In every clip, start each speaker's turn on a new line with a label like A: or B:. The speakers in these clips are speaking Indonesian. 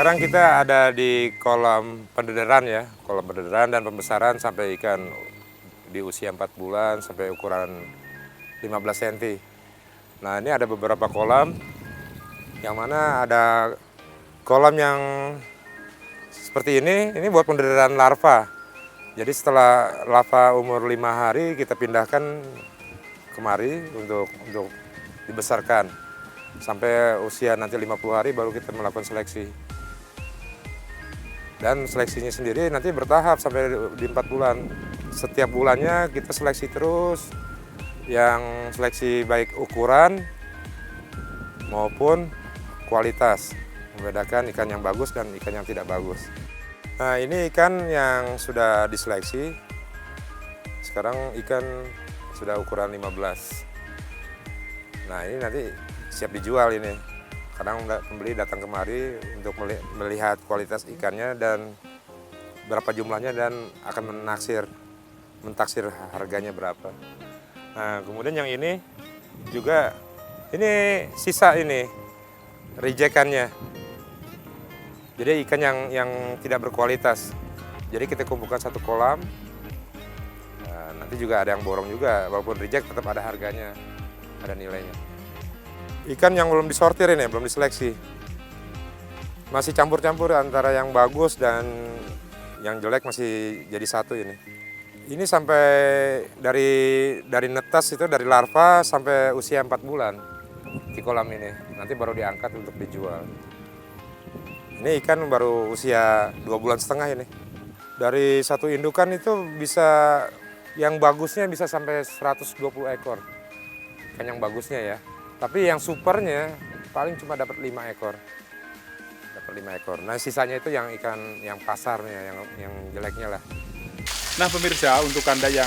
A: Sekarang kita ada di kolam pendederan ya, kolam pendederan dan pembesaran sampai ikan di usia 4 bulan sampai ukuran 15 cm. Nah ini ada beberapa kolam, yang mana ada kolam yang seperti ini buat pendederan larva. Jadi setelah larva umur 5 hari kita pindahkan kemari untuk dibesarkan. Sampai usia nanti 50 hari baru kita melakukan seleksi. Dan seleksinya sendiri nanti bertahap sampai di 4 bulan. Setiap bulannya kita seleksi terus, yang seleksi baik ukuran maupun kualitas. Membedakan ikan yang bagus dan ikan yang tidak bagus. Nah ini ikan yang sudah diseleksi. Sekarang ikan sudah ukuran 15. Nah ini nanti siap dijual ini. Kadang pembeli datang kemari untuk melihat kualitas ikannya dan berapa jumlahnya dan akan mentaksir harganya berapa. Nah kemudian yang ini juga ini sisa ini rejekannya. Jadi ikan yang tidak berkualitas. Jadi kita kumpulkan satu kolam. Nah, nanti juga ada yang borong juga, walaupun reject tetap ada harganya, ada nilainya. Ikan yang belum disortir ini, belum diseleksi. Masih campur-campur antara yang bagus dan yang jelek masih jadi satu ini. Ini sampai dari netas itu, dari larva sampai usia 4 bulan di kolam ini. Nanti baru diangkat untuk dijual. Ini ikan baru usia 2,5 bulan ini. Dari satu indukan itu bisa, yang bagusnya bisa sampai 120 ekor. Ikan yang bagusnya ya. Tapi yang supernya paling cuma dapat 5 ekor. Dapat 5 ekor. Nah sisanya itu yang ikan yang pasarnya, yang jeleknya lah.
B: Nah pemirsa, untuk Anda yang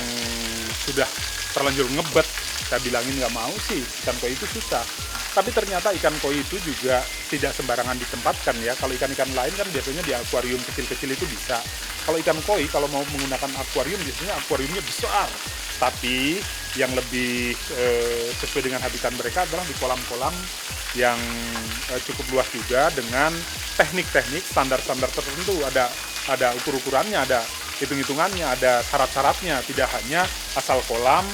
B: sudah terlanjur ngebet, saya bilangin nggak mau sih, ikan koi itu susah. Tapi ternyata ikan koi itu juga tidak sembarangan ditempatkan ya. Kalau ikan-ikan lain kan biasanya di akuarium kecil-kecil itu bisa. Kalau ikan koi, kalau mau menggunakan akuarium, biasanya akuariumnya besar. Tapi yang lebih sesuai dengan habitat mereka adalah di kolam-kolam yang cukup luas juga dengan teknik-teknik standar-standar tertentu. Ada ukur-ukurannya, ada hitung-hitungannya, ada syarat-syaratnya. Tidak hanya asal kolam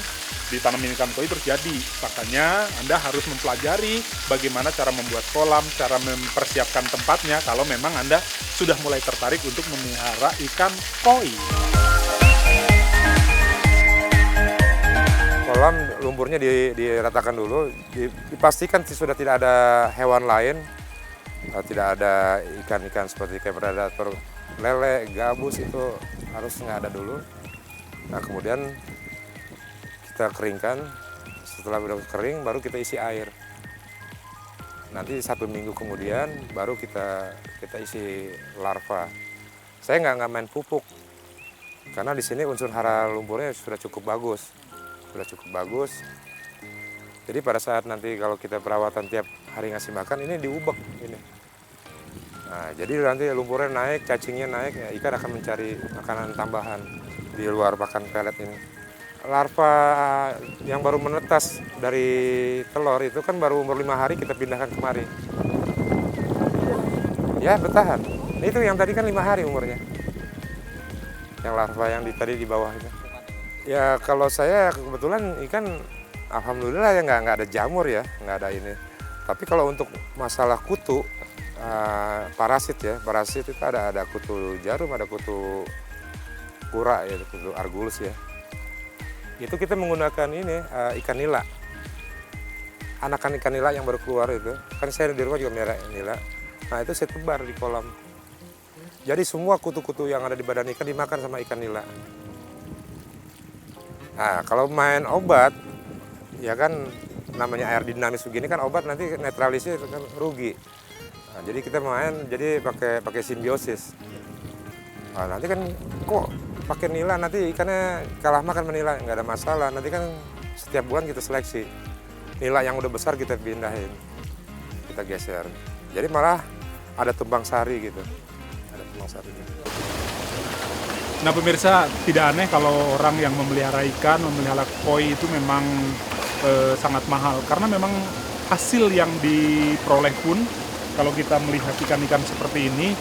B: ditanamin ikan koi terjadi. Makanya Anda harus mempelajari bagaimana cara membuat kolam, cara mempersiapkan tempatnya kalau memang Anda sudah mulai tertarik untuk memelihara ikan koi.
A: Kolam lumpurnya diratakan dulu, dipastikan sudah tidak ada hewan lain, tidak ada ikan-ikan seperti kayak predator lele, gabus, itu harus nggak ada dulu. Nah kemudian kita keringkan, setelah udah kering baru kita isi air. Nanti 1 minggu kemudian baru kita isi larva. Saya nggak main pupuk, karena di sini unsur hara lumpurnya sudah cukup bagus. Jadi pada saat nanti kalau kita perawatan tiap hari ngasih makan, ini diubek ini. Nah, jadi nanti lumpurnya naik, cacingnya naik, ya, ikan akan mencari makanan tambahan di luar pakan pelet ini. Larva yang baru menetas dari telur itu kan baru umur 5 hari kita pindahkan kemari. Ya bertahan. Itu yang tadi kan 5 hari umurnya. Yang larva yang tadi di bawah itu. Ya kalau saya kebetulan ikan alhamdulillah ya nggak ada jamur ya, nggak ada ini. Tapi kalau untuk masalah kutu, parasit itu ada kutu jarum, ada kutu kura ya, kutu argulus ya. Itu kita menggunakan ini ikan nila. Anakan ikan nila yang baru keluar itu, kan saya di rumah juga merah nila. Nah itu saya tebar di kolam. Jadi semua kutu-kutu yang ada di badan ikan dimakan sama ikan nila. Nah kalau main obat, ya kan namanya air dinamis begini kan obat nanti netralisir kan rugi. Nah, jadi kita main jadi pakai simbiosis. Nah, nanti kan kok pakai nila nanti ikannya kalah makan menila, nggak ada masalah. Nanti kan setiap bulan kita seleksi nila yang udah besar kita pindahin, kita geser. Jadi malah ada tumbang sari gitu, ada tumbang sari gitu.
B: Nah pemirsa, tidak aneh kalau orang yang memelihara ikan, memelihara koi itu memang sangat mahal. Karena memang hasil yang diperoleh pun Kalau kita melihat ikan-ikan seperti ini,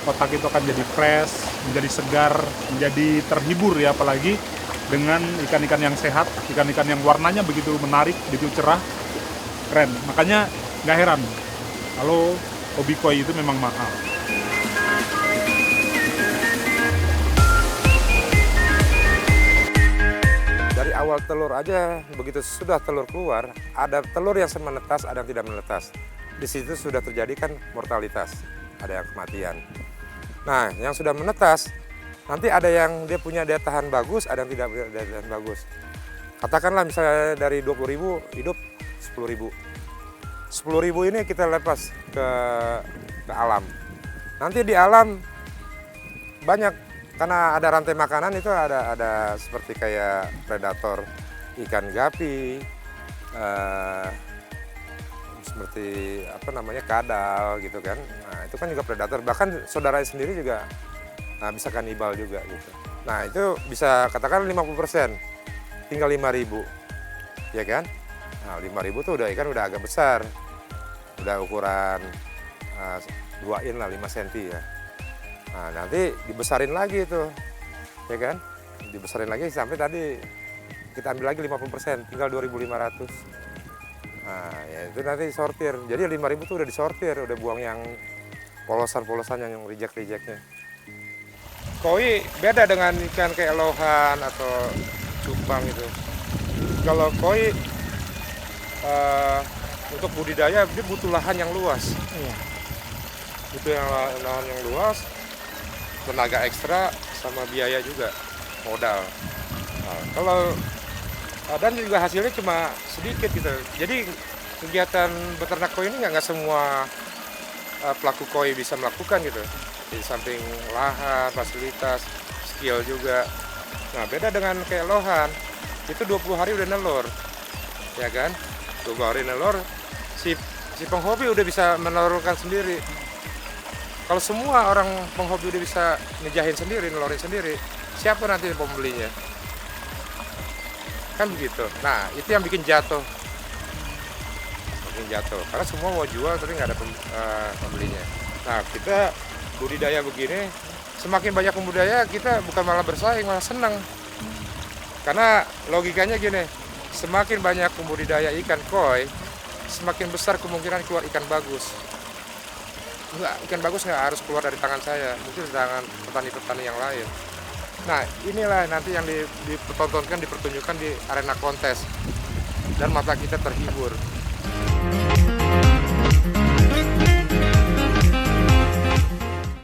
B: otak itu akan jadi fresh, menjadi segar, menjadi terhibur ya, apalagi dengan ikan-ikan yang sehat, ikan-ikan yang warnanya begitu menarik, begitu cerah, keren. Makanya nggak heran kalau hobi koi itu memang mahal.
A: Dari awal telur aja, begitu sudah telur keluar, ada telur yang menetas, ada yang tidak menetas. Di situ sudah terjadi kan mortalitas, ada yang kematian. Nah, yang sudah menetas, nanti ada yang dia punya daya tahan bagus, ada yang tidak punya daya tahan bagus. Katakanlah misalnya dari 20.000 hidup 10.000. 10.000 ini kita lepas ke alam. Nanti di alam banyak, karena ada rantai makanan itu ada seperti kayak predator ikan gapi, seperti apa namanya kadal gitu kan. Nah itu kan juga predator, bahkan saudaranya sendiri juga bisa kanibal juga gitu. Nah itu bisa katakan 50%, tinggal 5.000, ya kan? Nah 5.000 tuh ikan udah agak besar, udah ukuran 2 in lah, 5 cm ya. Nah nanti dibesarin lagi itu, ya kan? Dibesarin lagi sampai tadi kita ambil lagi 50%, tinggal 2.500. Nah, ya itu nanti sortir. Jadi 5.000 tuh udah disortir, udah buang yang polosan-polosan yang reject-rejectnya. Koi beda dengan ikan kayak lohan atau cupang itu. Kalau koi untuk budidaya dia butuh lahan yang luas. Butuh lahan yang luas, tenaga ekstra sama biaya juga, modal. Nah, kalau dan juga hasilnya cuma sedikit gitu. Jadi kegiatan beternak koi ini nggak semua pelaku koi bisa melakukan gitu. Di samping lahan, fasilitas, skill juga. Nah beda dengan kayak lohan, itu 20 hari udah nelur, ya kan? 20 hari nelur, si penghobi udah bisa menelurkan sendiri. Kalau semua orang penghobi udah bisa ngejahin sendiri, nelurin sendiri, siapa nanti pembelinya? Kan begitu. Nah itu yang bikin jatuh, karena semua mau jual tapi nggak ada pembelinya. Nah kita budidaya begini, semakin banyak pembudidaya kita bukan malah bersaing, malah senang. Karena logikanya gini, semakin banyak pembudidaya ikan koi, semakin besar kemungkinan keluar ikan bagus. Ikan bagus nggak harus keluar dari tangan saya, mungkin dari tangan petani-petani yang lain. Nah inilah nanti yang dipertontonkan, dipertunjukkan di arena kontes, dan mata kita terhibur.